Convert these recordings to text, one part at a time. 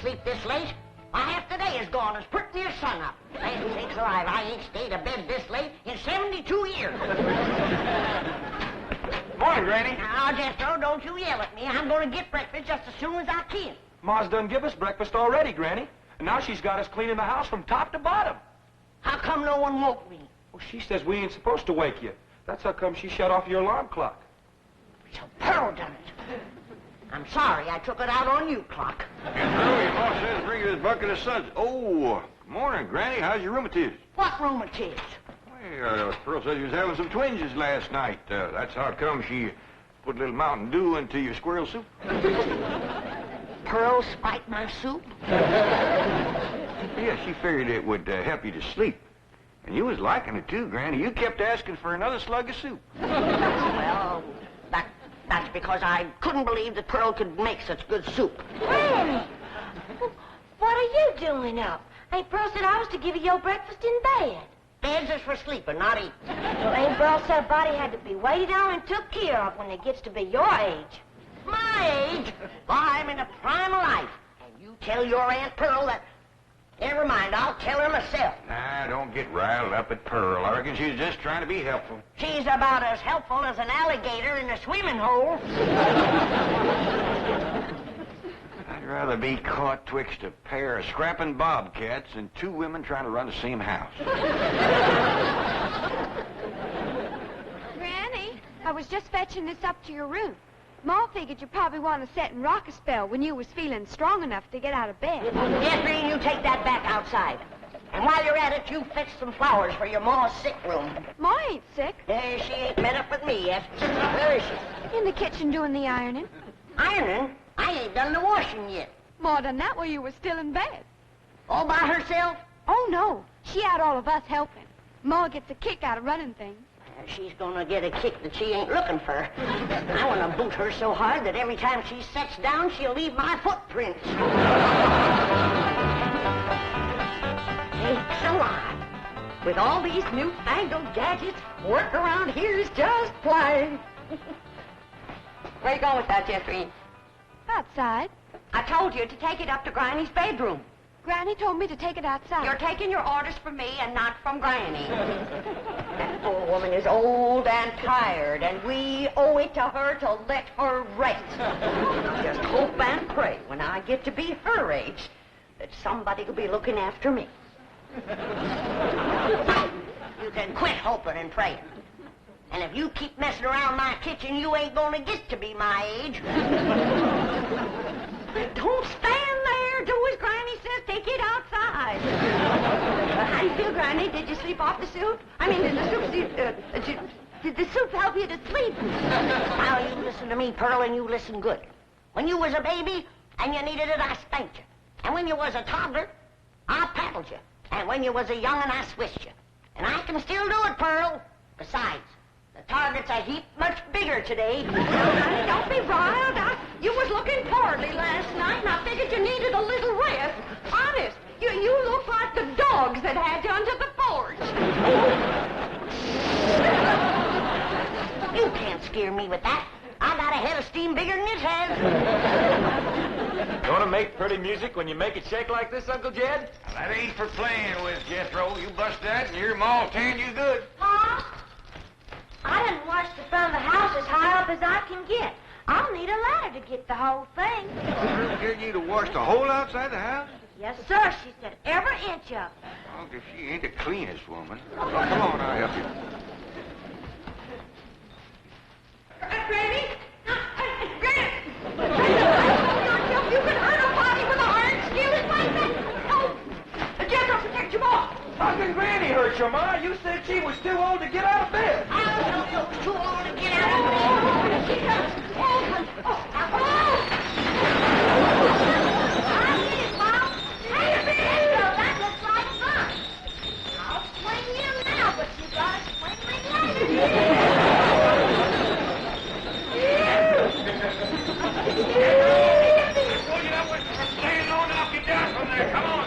sleep this late. Why, half the day is gone as put near sun up. Land sakes alive, I ain't stayed abed this late in 72 years. Morning, Granny. Now, Jethro, don't you yell at me. I'm going to get breakfast just as soon as I can. Ma's done give us breakfast already, Granny. And now she's got us cleaning the house from top to bottom. How come no one woke me? Well, she says we ain't supposed to wake you. That's how come she shut off your alarm clock. So Pearl done it. I'm sorry I took it out on you, Clock. Jethro, your ma says bring you this bucket of suds. Oh, morning, Granny. How's your rheumatiz? What rheumatiz? Well, Pearl said you was having some twinges last night. That's how come she put a little Mountain Dew into your squirrel soup. Pearl spiked my soup? Yeah, she figured it would help you to sleep. And you was liking it, too, Granny. You kept asking for another slug of soup. Well, that's because I couldn't believe that Pearl could make such good soup. Granny, what are you doing up? Ain't Pearl said I was to give you your breakfast in bed. Beds is for sleeping, not eating. Well, ain't Pearl said a body had to be waited on and took care of when it gets to be your age? My age? Why, I'm in the prime of life. And you tell your Aunt Pearl that... Never mind, I'll tell her myself. Nah, don't get riled up at Pearl. I reckon she's just trying to be helpful. She's about as helpful as an alligator in a swimming hole. I'd rather be caught twixt a pair of scrapping bobcats than two women trying to run the same house. Granny, I was just fetching this up to your room. Ma figured you probably want to sit and rock a spell when you was feeling strong enough to get out of bed. Jeffrey, you take that back outside. And while you're at it, you fetch some flowers for your ma's sick room. Ma ain't sick. She ain't met up with me yet. Where is she? In the kitchen doing the ironing. Ironing? I ain't done the washing yet. Ma done that while you was still in bed. All by herself? Oh, no. She had all of us helping. Ma gets a kick out of running things. She's gonna get a kick that she ain't looking for. I want to boot her so hard that every time she sets down, she'll leave my footprints. Sakes alive. With all these newfangled gadgets, work around here is just plain. Where you going with that, Jeffrey? Outside. I told you to take it up to Granny's bedroom. Granny told me to take it outside. You're taking your orders from me and not from Granny. That poor woman is old and tired, and we owe it to her to let her rest. Just hope and pray when I get to be her age that somebody will be looking after me. You can quit hoping and praying. And if you keep messing around my kitchen, you ain't gonna get to be my age. Don't stand there. Do as Granny says. Take it outside. How do you feel, Granny? Did you sleep off the soup? I mean, did the soup help you to sleep? Now, you listen to me, Pearl, and you listen good. When you was a baby and you needed it, I spanked you. And when you was a toddler, I paddled you. And when you was a young'un, I switched you. And I can still do it, Pearl. Besides, the target's a heap much bigger today. Honey, don't be riled. You was looking poorly last night, and I figured you needed a little rest. Honest, you look like the dogs that had you under the porch. You can't scare me with that. I got a head of steam bigger than it has. You want to make pretty music when you make it shake like this, Uncle Jed? That ain't for playing with, Jethro. You bust that and your ma'll tan you good. Ma, I done washed the front of the house as high up as I can get. I'll need a ladder to get the whole thing. Her get you to wash the whole outside the house? Yes, sir. She said every inch of it. Well, if she ain't the cleanest woman. Come on, I'll help you. Granny? Granny! You can hurt a body with an iron skillet like that? Oh! Jethro, protect your ball! How can Granny hurt you, Ma? You said she was too old to get out of bed. I don't know you was too old to get out of bed. I did it, Mom. Hey, bingo, that looks like fun. I'll swing you now, but you gotta swing me later. Stand on and I'll get down from there. Come on.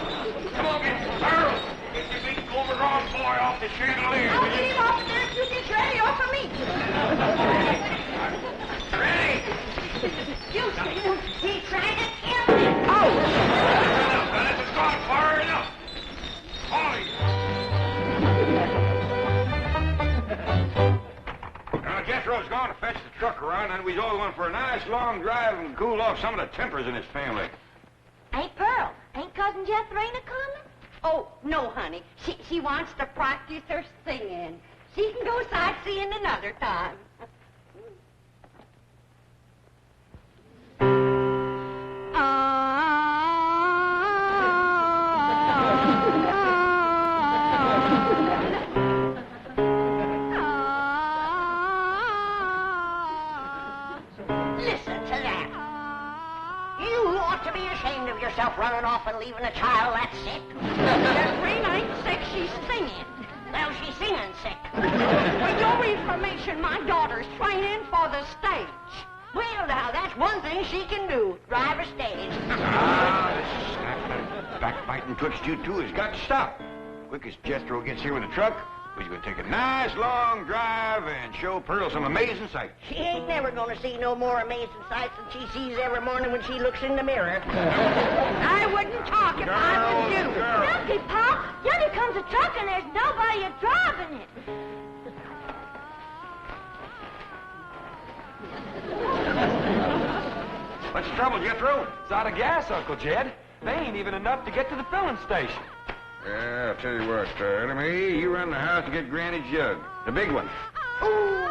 Come on, get Earl. Get your big overgrown boy off the chandelier. I'll get him off there if you get ready off of me. Ready? You see him? He tried to kill me. Oh! and we's all going for a nice long drive and cool off some of the tempers in this family. Hey, Pearl, ain't Cousin Jethrina coming? Oh, no, honey. She wants to practice her singing. She can go sightseeing another time. Listen to that. You ought to be ashamed of yourself running off and leaving a child that sick. Jethrina ain't sick, she's singing. Well, she's singing sick. For your information, my daughter's training for the stage. Well, now, that's one thing she can do, drive a stage. This backbiting twixt you two has got to stop. Quick as Jethro gets here with the truck, we're going to take a nice long drive and show Pearl some amazing sights. She ain't never going to see no more amazing sights than she sees every morning when she looks in the mirror. I wouldn't talk if I was you. Looky, Pop, yonder comes a truck and there's nobody driving it. What's the trouble, Jethro? It's out of gas, Uncle Jed. They ain't even enough to get to the filling station. Yeah, I'll tell you what, Emily, you run the house to get Granny's jug. The big one. Ooh,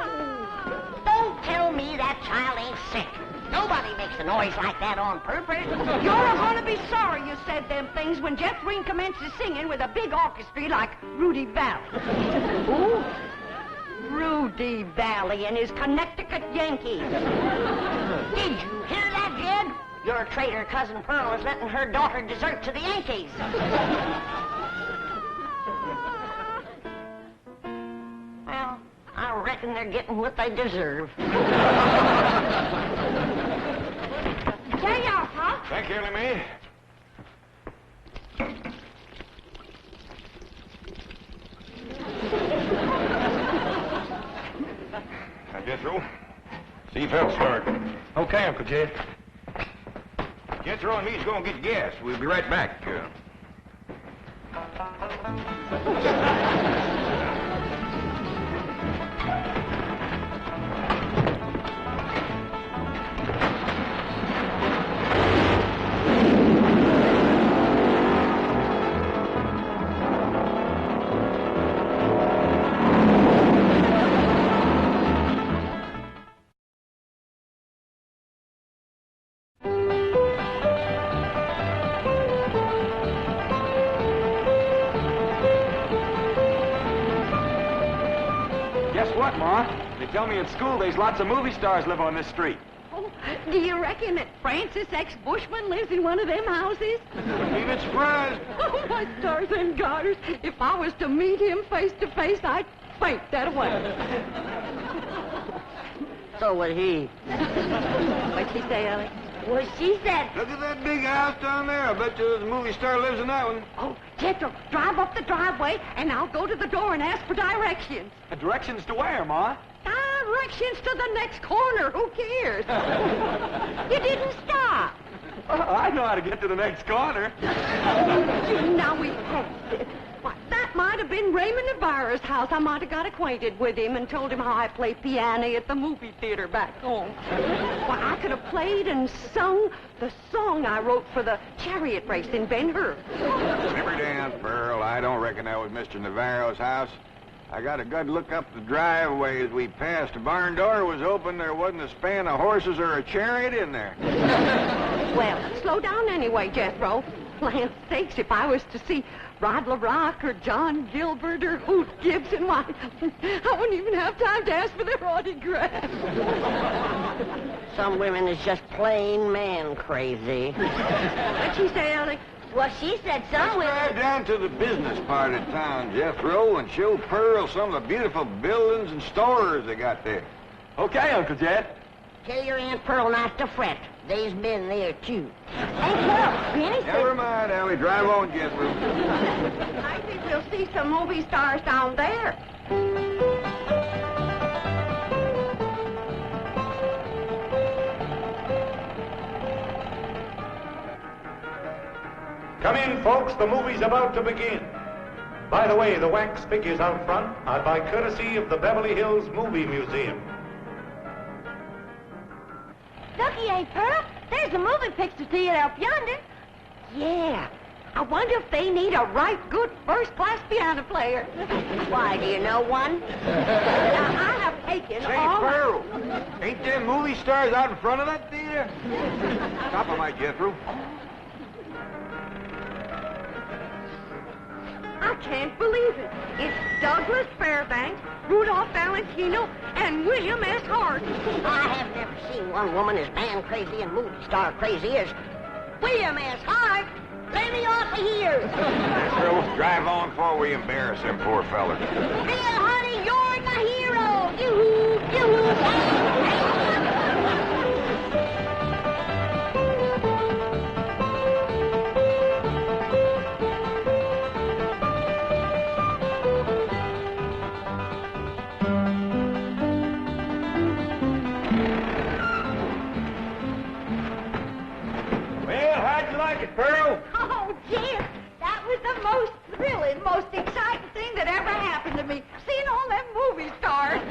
don't tell me that child ain't sick. Nobody makes a noise like that on purpose. You're going to be sorry you said them things when Jethrina commences singing with a big orchestra like Rudy Valley. Who? Rudy Valley and his Connecticut Yankees. Did you hear that, Jed? Your traitor cousin Pearl is letting her daughter desert to the Yankees. Well, I reckon they're getting what they deserve. There you are, Pop. Thank you, Emily. Now, Jethro, see if that'll start. Okay, Uncle Jed. Jethro and me's going to get gas. We'll be right back. Guess what, Ma? They tell me at school there's lots of movie stars live on this street. Oh, do you reckon that Francis X. Bushman lives in one of them houses? Ain't surprised. Oh, my stars and garters. If I was to meet him face to face, I'd faint that away. So would he. What'd she say, Ellie? Well, she said, Look at that big house down there. I bet you the movie star lives in that one. Oh, Jethro, drive up the driveway, and I'll go to the door and ask for directions. Directions to where, Ma? Directions to the next corner. Who cares? You didn't stop. I know how to get to the next corner. Now we... Why, that might have been Raymond Navarro's house. I might have got acquainted with him and told him how I play piano at the movie theater back home. Why, I could have played and sung the song I wrote for the chariot race in Ben-Hur. Never dance, Pearl. I don't reckon that was Mr. Navarro's house. I got a good look up the driveway as we passed. The barn door was open. There wasn't a span of horses or a chariot in there. Well, slow down anyway, Jethro. Land sakes, if I was to see Rod LaRock or John Gilbert or Hoot Gibson, why, I wouldn't even have time to ask for their autograph. Some women is just plain man crazy. What'd she say, Ellie? well, she said Let's some drive women... down to the business part of town, Jethro, and show Pearl some of the beautiful buildings and stores they got there. Okay, Uncle Jed. Tell your Aunt Pearl not to fret. They's been there, too. Hey, Pearl, Granny said... Never mind, Ellie. Drive on, Jethro. I think we'll see some movie stars down there. Come in, folks. The movie's about to begin. By the way, the wax figures out front are by courtesy of the Beverly Hills Movie Museum. Hey, Pearl, there's a movie picture theater up yonder. Yeah. I wonder if they need a right good first-class piano player. Why, do you know one? Now, I have taken Say, all... Pearl, ain't there movie stars out in front of that theater? Stop a minute, Jethro. I can't believe it. It's Douglas Fairbanks, Rudolph Valentino, and William S. Hart. I have never seen one woman as man crazy and movie star crazy as William S. Hart. Let me off of here. Pearl, drive on before we embarrass them poor fellas. Bill, honey, you're the hero. Yoo-hoo, yoo-hoo. Well, how'd you like it, Pearl? Oh, Jim, that was the most thrilling, most exciting thing that ever happened to me. Seeing all them movie stars.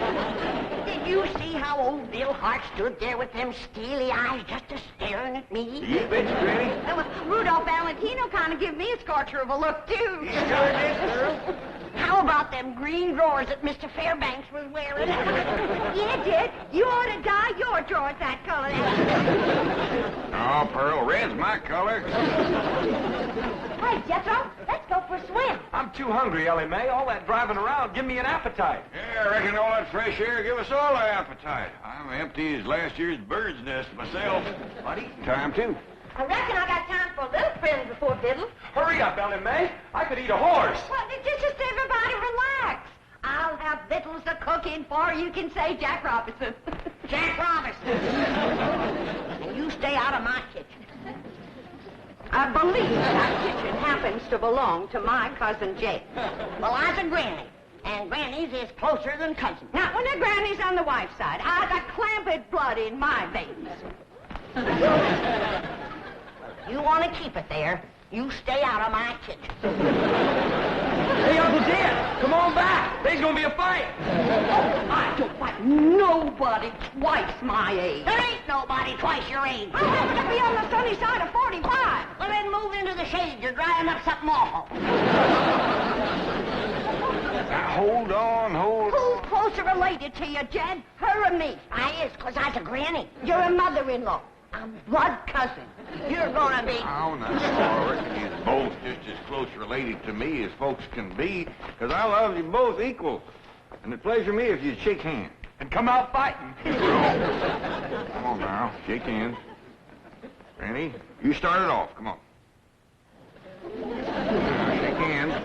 Did you see how old Bill Hart stood there with them steely eyes just a-staring at me? You bet, Granny. Rudolph Valentino kind of give me a scorcher of a look, too. You sure did, Pearl. How about them green drawers that Mr. Fairbanks was wearing? Yeah, Dick, you ought to dye your drawers that color. Oh, Pearl, red's my color. Hey, Jethro, let's go for a swim. I'm too hungry, Ellie Mae. All that driving around give me an appetite. Yeah, I reckon all that fresh air give us all an appetite. I'm empty as last year's bird's nest myself. But eating time, too. I reckon I got time for a little friend before Biddle. Hurry up, Ellie Mae. I could eat a horse. Well, just everybody relax. I'll have victuals to cook in for you can say Jack Robinson. Jack Robinson. And you stay out of my kitchen. I believe that kitchen happens to belong to my cousin Jake. Well, I's a granny. And grannies is closer than cousins. Now, when the granny's on the wife's side, I've got clamped blood in my veins. You want to keep it there, you stay out of my kitchen. Hey, Uncle Jed, come on back. There's going to be a fight. I don't like nobody twice my age. There ain't nobody twice your age. I happen to be on the sunny side of 45. Well, then move into the shade. You're drying up something awful. Now, hold on. Who's closer related to you, Jed? Her or me? I is, 'cause I's a granny. You're a mother-in-law. I'm blood cousin. You're gonna be... Oh, no. I reckon you're both just as close related to me as folks can be, 'cause I love you both equal. And it'd pleasure me if you'd shake hands. And come out fighting. Come on now, shake hands. Granny, you start it off. Come on. Now, shake hands.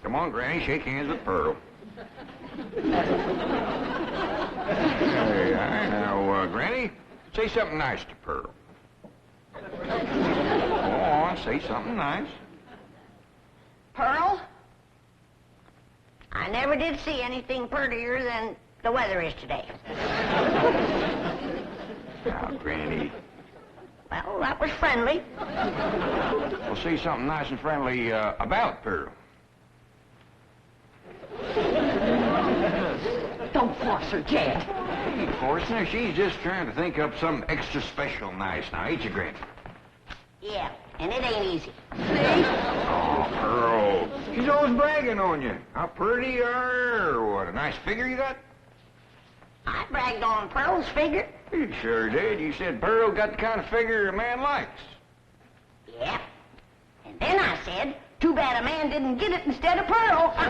Come on, Granny, shake hands with Pearl. Hey, now, Granny, say something nice to Pearl. Go on, say something nice. Pearl? I never did see anything prettier than the weather is today. Now, Granny. Well, that was friendly. Well, say something nice and friendly about Pearl. Don't force her, Jed. Hey, Forstner, she's just trying to think up something extra special nice now, ain't you, Granny? Yeah, and it ain't easy. Oh, Pearl. She's always bragging on you. How pretty you are, or what, a nice figure you got? I bragged on Pearl's figure. You sure did. You said Pearl got the kind of figure a man likes. Yeah. And then I said, too bad a man didn't get it instead of Pearl. I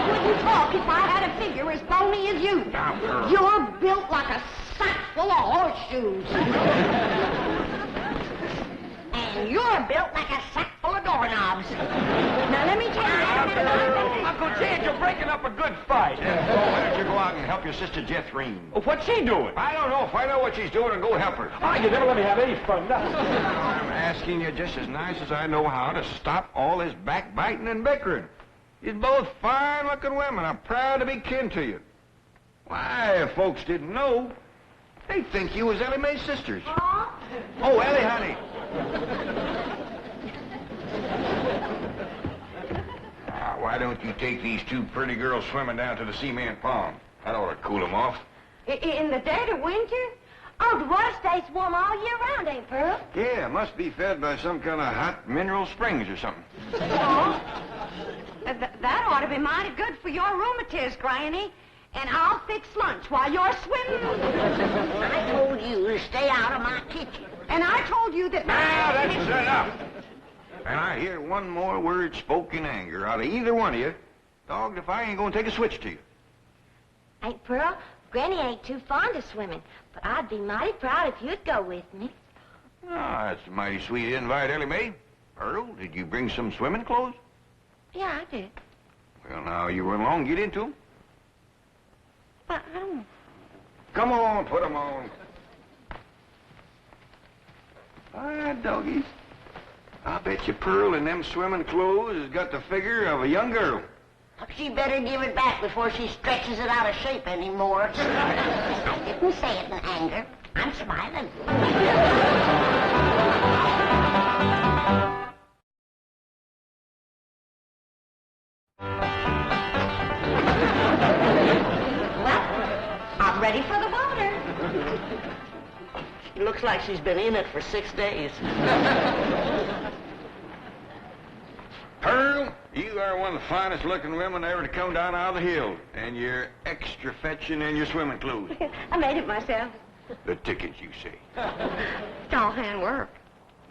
wouldn't talk if I had a figure as bony as you. Now, Pearl. You're built like a sack full of horseshoes. And you're built like a sack full of doorknobs. Now, let me tell you... Uncle Jed, you're breaking up a good fight. Why don't you go out and help your sister Jethrine? Oh, what's she doing? I don't know. Find out what she's doing and go help her. Oh, you never let me have any fun. No. I'm asking you just as nice as I know how to stop all this backbiting and bickering. You're both fine-looking women. I'm proud to be kin to you. Why, if folks didn't know, they'd think you was Ellie Mae's sisters. Oh, Ellie, honey. Why don't you take these two pretty girls swimming down to the cement pond? That ought to cool them off. In the dead of winter? Oh, the water stays warm all year round, ain't Pearl? Yeah, must be fed by some kind of hot mineral springs or something. Oh, that ought to be mighty good for your rheumatiz, Granny. And I'll fix lunch while you're swimming. I told you to stay out of my kitchen. And I told you that... Now, that's enough. And I hear one more word spoke in anger out of either one of you, dogged if I ain't gonna take a switch to you. Ain't Pearl? Granny ain't too fond of swimming, but I'd be mighty proud if you'd go with me. Ah, that's a mighty sweet invite, Ellie Mae. Earl, did you bring some swimming clothes? Yeah, I did. Well, now, you run along, get into them. But I don't... Come on, put 'em on. Ah, doggies. I bet you Pearl in them swimming clothes has got the figure of a young girl. She better give it back before she stretches it out of shape anymore. I didn't say it in anger. I'm smiling. I'm ready for the water. She looks like she's been in it for 6 days. Pearl, you are one of the finest looking women ever to come down out of the hill. And you're extra fetching in your swimming clothes. I made it myself. The tickets, you say? It's all handwork.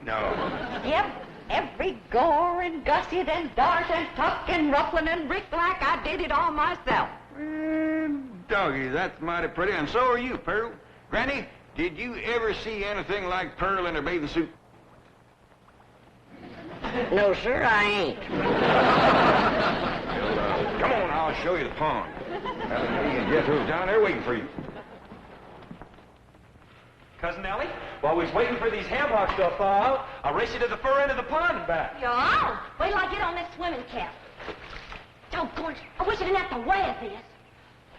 No. Yep. Every gore and gusset and dart and tuck and ruffling and brick-like, I did it all myself. Doggy, that's mighty pretty, and so are you, Pearl. Granny, did you ever see anything like Pearl in her bathing suit? No, sir, I ain't. Well, come on, I'll show you the pond. Me and Jethro's down there waiting for you. Cousin Ellie, while we was waiting for these ham hocks to thaw out, I'll race you to the fur end of the pond and back. You're on. Wait till I get on this swimming cap. Doggone it. I wish I didn't have to wear this.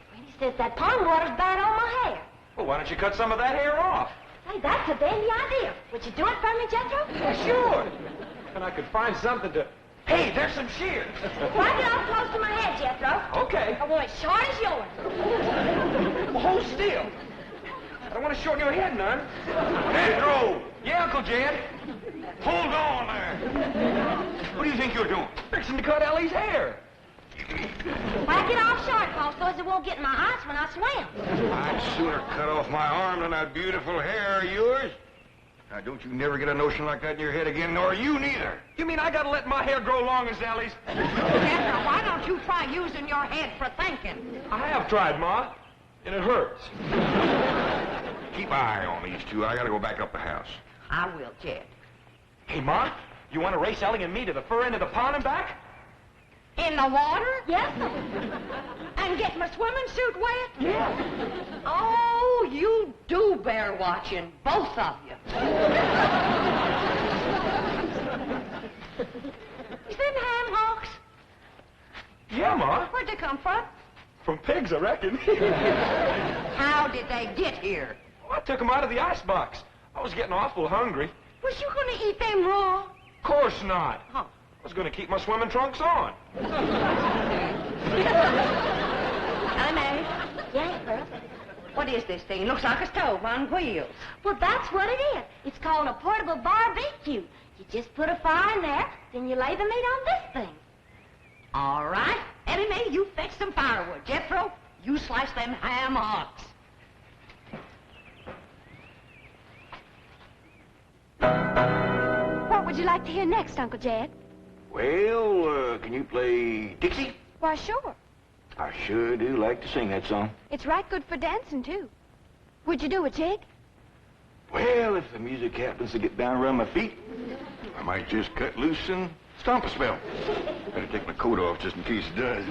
Granny says that pond water's bad on my hair. Well, why don't you cut some of that hair off? Hey, that's a dandy idea. Would you do it for me, Jethro? Well, sure. And I could find something to... Hey, there's some shears. Wipe it off close to my head, Jethro. Okay. I want it short as yours. Well, hold still. I don't want to shorten your head none. Jethro! Yeah, Uncle Jed. Hold on there. What do you think you're doing? Fixing to cut Ellie's hair. Whack it off short, Paul, so as it won't get in my eyes when I swim. I'd sooner cut off my arm than that beautiful hair of yours. Now, don't you never get a notion like that in your head again, nor you neither. You mean I gotta let my hair grow long as Ellie's? Jethro, why don't you try using your head for thinking? I have tried, Ma, and it hurts. Keep an eye on these two. I gotta go back up the house. I will, Jed. Hey, Ma, you want to race Ellie and me to the fur end of the pond and back? In the water? Yes, sir. And get my swimming suit wet? Yeah. Oh, you do bear watching, both of you. You them ham hocks? Yeah, Ma. Where'd they come from? From pigs, I reckon. How did they get here? Well, I took them out of the icebox. I was getting awful hungry. Was you going to eat them raw? Of course not. Huh. I was going to keep my swimming trunks on. Ellie Mae, Yes, Pearl. what is this thing? Looks like a stove on wheels. Well, that's what it is. It's called a portable barbecue. You just put a fire in there, then you lay the meat on this thing. All right. Ellie Mae, you fetch some firewood. Jethro, you slice them ham hocks. What would you like to hear next, Uncle Jed? Well, can you play Dixie? Why, sure. I sure do like to sing that song. It's right good for dancing, too. Would you do it, Jake? Well, if the music happens to get down around my feet, I might just cut loose and stomp a spell. Better take my coat off just in case it does.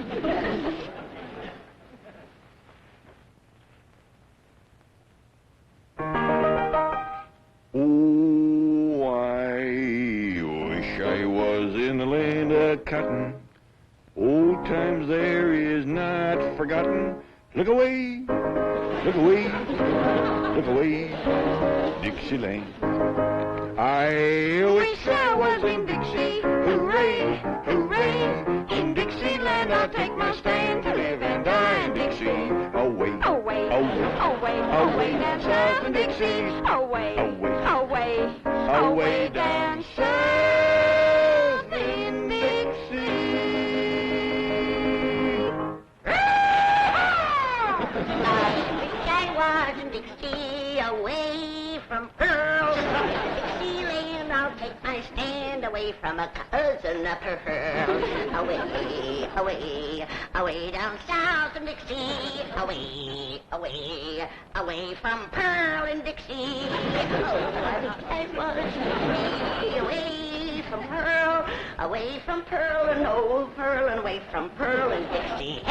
Oh, I wish I was in the land of cotton. Old times there is not forgotten. Look away, look away, look away, Dixieland. I wish I was in Dixie. Hooray, hooray. In Dixieland I'll take my stand to live and die in Dixie. Away, Away, away, away, away down south in Dixie. Dixie, away from Pearl. Dixieland, I'll take my stand away from a cousin of Pearl. Away, away, away down south in Dixie. Away, away, away from Pearl and Dixie. Oh, I was away from Pearl, away from Pearl and old Pearl, and away from Pearl and Dixie.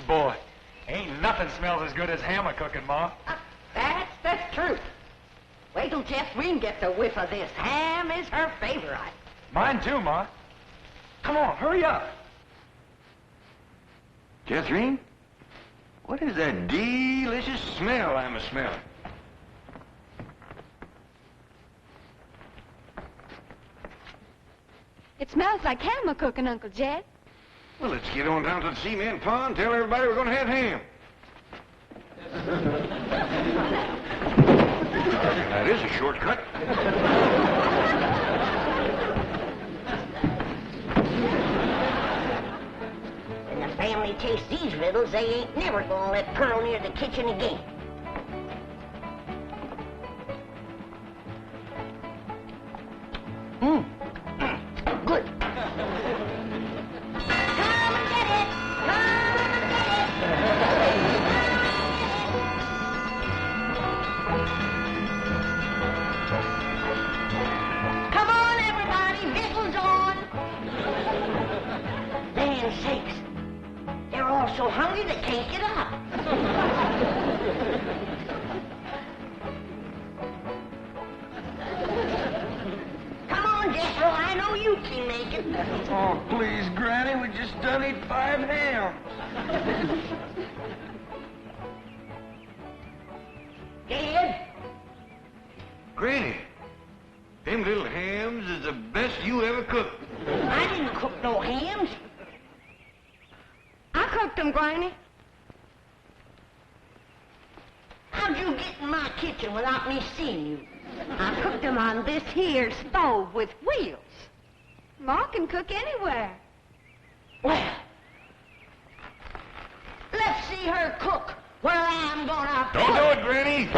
Boy, ain't nothing smells as good as hammer cooking, Ma. That's the truth. Wait till Jeffreen gets a whiff of this. Ham is her favorite. Mine too, Ma. Come on, hurry up. Catherine, what is that delicious smell I'm a-smelling? It smells like hammer cooking, Uncle Jed. Well, let's get on down to the cement pond, tell everybody we're going to have ham. That is a shortcut. When the family tastes these riddles, they ain't never gonna let Pearl near the kitchen again. Good. Come and get it! Come and get it! Come on, everybody, victuals on! Land sakes, they're all so hungry they can't get up. Come on, Jethro, I know you can make it. Oh, please, Granny, we just done eat 5 hams. Dad, Granny, them little hams is the best you ever cooked. I didn't cook no hams. I cooked them, Granny. How'd you get in my kitchen without me seeing you? I cooked them on this here stove with wheels. Ma can cook anywhere. Well, let's see her cook. Well, I'm gonna... Don't do it, Granny.